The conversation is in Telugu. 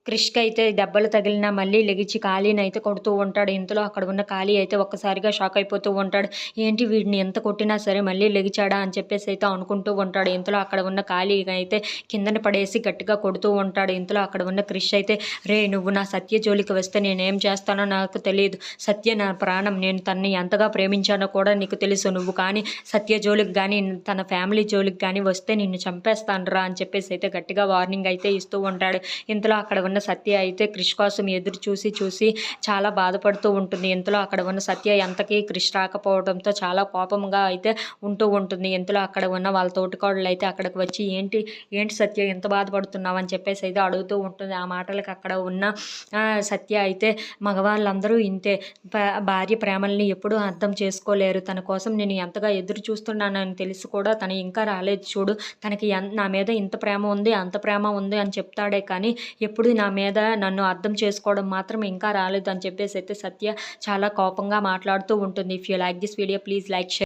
క్రిష్‌కి అయితే దెబ్బలు తగిలినా మళ్ళీ లెగిచి కాళీనైతే కొడుతూ ఉంటాడు. ఇంతలో అక్కడ ఉన్న కాళీ అయితే ఒక్కసారిగా షాక్ అయిపోతూ ఉంటాడు. ఏంటి వీడిని ఎంత కొట్టినా సరే మళ్ళీ లెగిచాడా అని చెప్పేసి అయితే అనుకుంటూ ఉంటాడు. ఇంతలో అక్కడ ఉన్న కాళీ అయితే కిందన పడేసి గట్టిగా కొడుతూ ఉంటాడు. ఇంతలో అక్కడ ఉన్న క్రిష్ అయితే "రేయ్! నువ్వు నా సత్య జోలికి వస్తే నేనేం చేస్తానో నాకు తెలీదు. సత్య నా ప్రాణం. నేను తనని ఎంతగా ప్రేమించానో కూడా నీకు తెలుసు. నువ్వు కానీ సత్య జోలికి గానీ, తన ఫ్యామిలీ జోలికి గానీ వస్తే నిన్ను చంపేస్తానురా" అని చెప్పేసి అయితే గట్టిగా వార్నింగ్ అయితే ఇస్తూ ఉంటాడు. ఇంతలో అక్కడ ఉన్న సత్య అయితే క్రిష్ కోసం ఎదురు చూసి చాలా బాధపడుతూ ఉంటుంది. ఇంతలో అక్కడ ఉన్న సత్య ఎంతకీ క్రిష్ రాకపోవడంతో చాలా కోపంగా అయితే ఉంటూ ఉంటుంది. ఇంతలో అక్కడ ఉన్న వాళ్ళ తోటికోడళ్ళు అయితే అక్కడికి వచ్చి ఏంటి సత్య ఎంత బాధపడుతున్నావు అని చెప్పేసి అయితే అడుగుతూ ఉంటుంది. ఆ మాటలకి అక్కడ ఉన్న సత్య అయితే మగవాళ్ళందరూ ఇంతే, భార్య ప్రేమల్ని ఎప్పుడూ అర్థం చేసుకోలేరు. తన కోసం నేను ఎంతగా ఎదురు చూస్తున్నానని తెలిసి కూడా తను ఇంకా రాలేదు చూడు. తనకి నా మీద ఇంత ప్రేమ ఉంది, అంత ప్రేమ ఉంది అని చెప్తాడే కానీ ఎప్పుడు నా మీద నన్ను అర్థం చేసుకోవడం మాత్రం ఇంకా రాలేదు అని చెప్పేసి అయితే సత్య చాలా కోపంగా మాట్లాడుతూ ఉంటుంది. If you like this video please like, share.